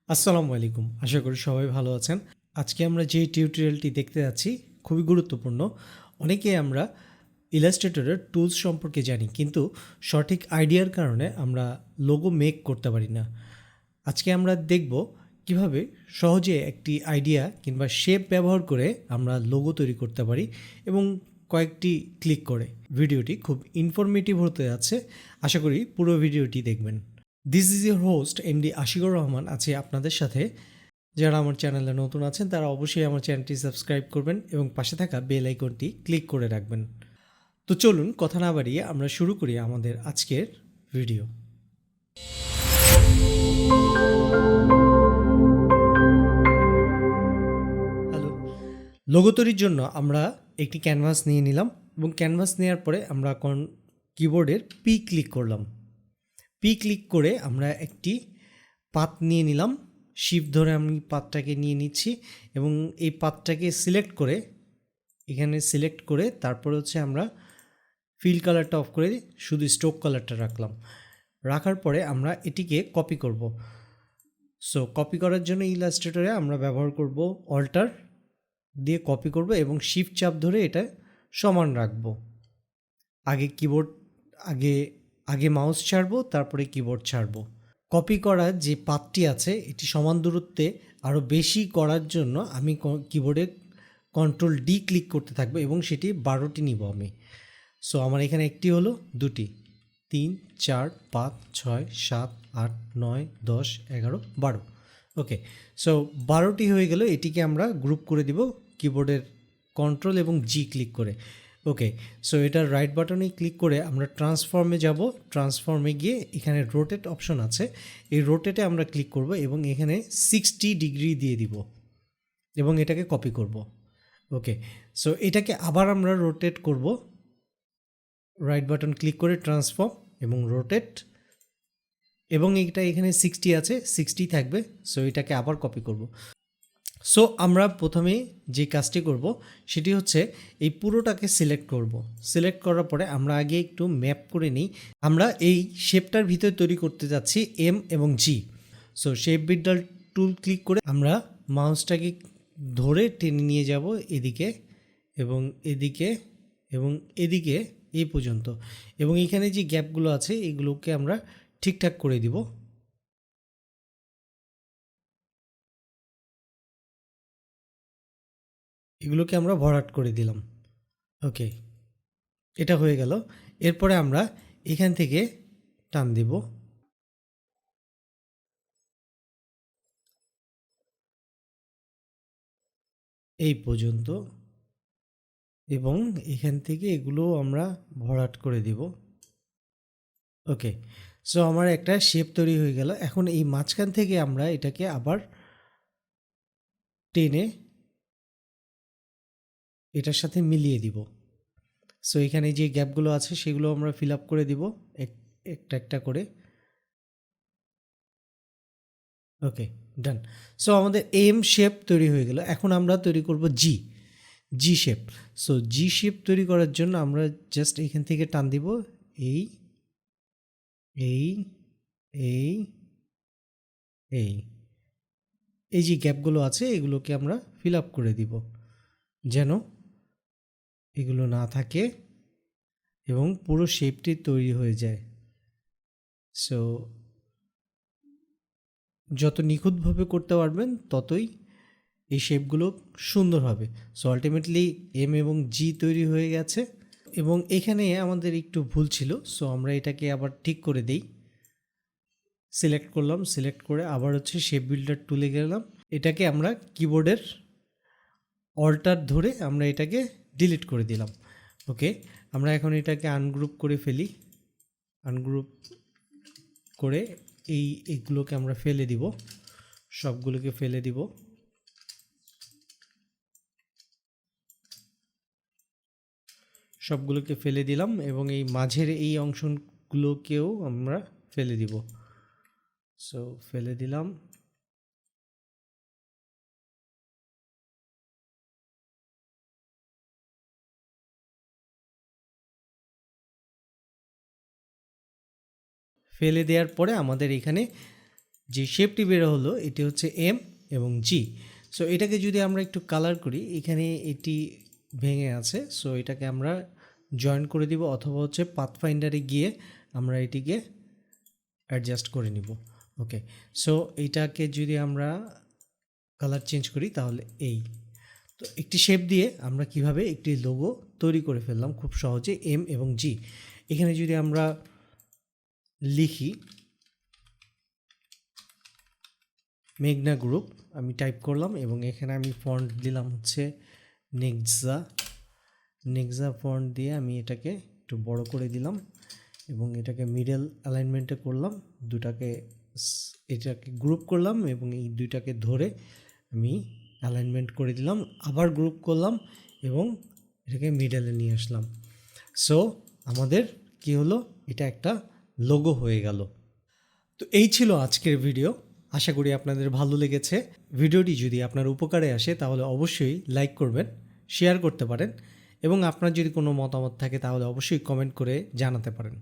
আসসালামু আলাইকুম। আশা করি সবাই ভালো আছেন। আজকে আমরা যে টিউটোরিয়ালটি দেখতে যাচ্ছি খুবই গুরুত্বপূর্ণ। অনেকেই আমরা ইলাস্ট্রেটরের টুলস সম্পর্কে জানি, কিন্তু সঠিক আইডিয়ার কারণে আমরা লোগো মেক করতে পারি না। আজকে আমরা দেখব কিভাবে সহজে একটি আইডিয়া কিংবা শেপ ব্যবহার করে আমরা লোগো তৈরি করতে পারি এবং কয়েকটি ক্লিক করে। ভিডিওটি খুব ইনফরমেটিভ হতে যাচ্ছে। আশা করি পুরো ভিডিওটি দেখবেন। This is your host MD Ashikur Rahman আছি আপনাদের সাথে। যারা আমার চ্যানেলে নতুন আছেন তারা অবশ্যই আমার চ্যানেলটি সাবস্ক্রাইব করবেন এবং পাশে থাকা বেল আইকনটি ক্লিক করে রাখবেন। তো চলুন কথা না বাড়িয়ে আমরা শুরু করি আমাদের আজকের ভিডিও। হ্যালো, লোগো তৈরির জন্য আমরা একটি ক্যানভাস নিয়ে নিলাম এবং ক্যানভাস নেওয়ার পরে আমরা কিবোর্ডের পি ক্লিক করলাম। পি ক্লিক করে আমরা একটি পাত নিয়ে নিলাম। শিফট ধরে আমি পাতটাকে নিয়ে নিচ্ছি এবং এই পাতটাকে সিলেক্ট করে এখানে সিলেক্ট করে তারপরে হচ্ছে আমরা ফিল কালারটা অফ করে শুধু স্ট্রোক কালারটা রাখলাম। রাখার পরে আমরা এটিকে কপি করব। সো কপি করার জন্য ইলাস্ট্রেটরে আমরা ব্যবহার করব অল্টার দিয়ে কপি করব এবং শিফট চাপ ধরে এটা সমান রাখব। আগে মাউস ছাড়বো, তারপরে কিবোর্ড ছাড়বো। কপি করার যে পাতটি আছে এটি সমান দূরত্বে আরও বেশি করার জন্য আমি কিবোর্ডে কন্ট্রোল ডি ক্লিক করতে থাকবো এবং সেটি 12টি নিব আমি। সো আমার এখানে একটি হলো, 2টি, 3, 4, 5, 6, 7, 8, 9, 10, 11, 12। ওকে, সো 12টি হয়ে গেল। এটিকে আমরা গ্রুপ করে দিব কিবোর্ডের কন্ট্রোল এবং জি ক্লিক করে। ওকে, সো এটার রাইট বাটনে ক্লিক করে আমরা ট্রান্সফর্মে যাব। ট্রান্সফর্মে গিয়ে এখানে রোটেট অপশন আছে, এই রোটেটে আমরা ক্লিক করব এবং এখানে 60 ডিগ্রি দিয়ে দিব এবং এটাকে কপি করব। ওকে, সো এটাকে আবার আমরা রোটেট করব। রাইট বাটন ক্লিক করে ট্রান্সফর্ম এবং রোটেট, এবং এটা এখানে 60 আছে, 60 থাকবে। সো এটাকে আবার কপি করব। সো আমরা প্রথমে যে কাজটি করব সেটি হচ্ছে এই পুরোটাকে সিলেক্ট করব। সিলেক্ট করার পরে আমরা আগে একটু ম্যাপ করে নিই। আমরা এই শেপটার ভিতরে তৈরি করতে যাচ্ছি এম এবং G. So shape builder tool click করে আমরা মাউসটাকে ধরে টেনে নিয়ে যাব এদিকে এবং এদিকে এবং এদিকে এই পর্যন্ত, এবং এখানে যে গ্যাপগুলো আছে এগুলোকে আমরা ঠিকঠাক করে দিব। এগুলোকে আমরা ভরাট করে দিলাম। ওকে, এটা হয়ে গেল। এরপরে আমরা এখান থেকে টান দেব এই পর্যন্ত এবং এখান থেকে এগুলো আমরা ভরাট করে দিব। ওকে, সো আমার একটা শেপ তৈরি হয়ে গেল। এখন এই মাঝখান থেকে আমরা এটাকে আবার টেনে এটার সাথে মিলিয়ে দিব। সো এখানে যে গ্যাপগুলো আছে সেগুলো আমরা ফিল আপ করে দিব একটা একটা করে। ওকে, ডান। সো আমাদের এম শেপ তৈরি হয়ে গেল। এখন আমরা তৈরি করব জি শেপ। সো জি শেপ তৈরি করার জন্য আমরা জাস্ট এখান থেকে টান দিব এই এই এই এই এই যে গ্যাপগুলো আছে এগুলোকে আমরা ফিল আপ করে দিব যেন এগুলো না থাকে এবং পুরো শেপটি তৈরি হয়ে যায়। সো যত নিখুঁতভাবে করতে পারবেন ততই এই শেপগুলো সুন্দর হবে। সো আলটিমেটলি এম এবং জি তৈরি হয়ে গেছে এবং এখানে আমাদের একটু ভুল ছিল। সো আমরা এটাকে আবার ঠিক করে দেই। সিলেক্ট করলাম, সিলেক্ট করে আবার হচ্ছে শেপ বিল্ডার টুলে গেলাম। এটাকে আমরা কিবোর্ডের অল্টার ধরে আমরা এটাকে ডিলিট করে দিলাম। ওকে, আমরা এখন এটাকে আনগ্রুপ করে ফেলি। আনগ্রুপ করে এইগুলোকে আমরা ফেলে দিব, সবগুলোকে ফেলে দিব। সবগুলোকে ফেলে দিলাম এবং এই মাঝের এই অংশগুলোকেও আমরা ফেলে দিব। সো ফেলে দিলাম। ফেলে দেওয়ার পরে আমাদের এখানে যে শেপটি বের হলো এটি হচ্ছে এম এবং জি। সো এটাকে যদি আমরা একটু কালার করি, এখানে এটি ভেঙে আছে, সো এটাকে আমরা জয়েন করে দিব, অথবা হচ্ছে পাথফাইন্ডারে গিয়ে আমরা এটিকে অ্যাডজাস্ট করে নিব। ওকে, সো এইটাকে যদি আমরা কালার চেঞ্জ করি তাহলে এই, তো একটি শেপ দিয়ে আমরা কিভাবে একটি লোগো তৈরি করে ফেললাম খুব সহজে, এম এবং জি। এখানে যদি আমরা লিখি মেঘনা গ্রুপ, আমি টাইপ করলাম এবং এখানে আমি ফন্ট দিলাম হচ্ছে নেক্সা ফন্ট দিয়ে আমি এটাকে একটু বড় করে দিলাম এবং এটাকে মিডল অ্যালাইনমেন্টে করলাম, এটাকে গ্রুপ করলাম এবং এই দুইটাকে ধরে আমি অ্যালাইনমেন্ট করে দিলাম, আবার গ্রুপ করলাম এবং এটাকে মিডলে নিয়ে আসলাম। সো আমাদের কি হলো, এটা একটা লোগো হয়ে গেল। তো এই ছিল আজকের ভিডিও, আশা করি আপনাদের ভালো লেগেছে। ভিডিওটি যদি আপনার উপকারে আসে তাহলে অবশ্যই লাইক করবেন, শেয়ার করতে পারেন এবং আপনার যদি কোনো মতামত থাকে তাহলে অবশ্যই কমেন্ট করে জানাতে পারেন।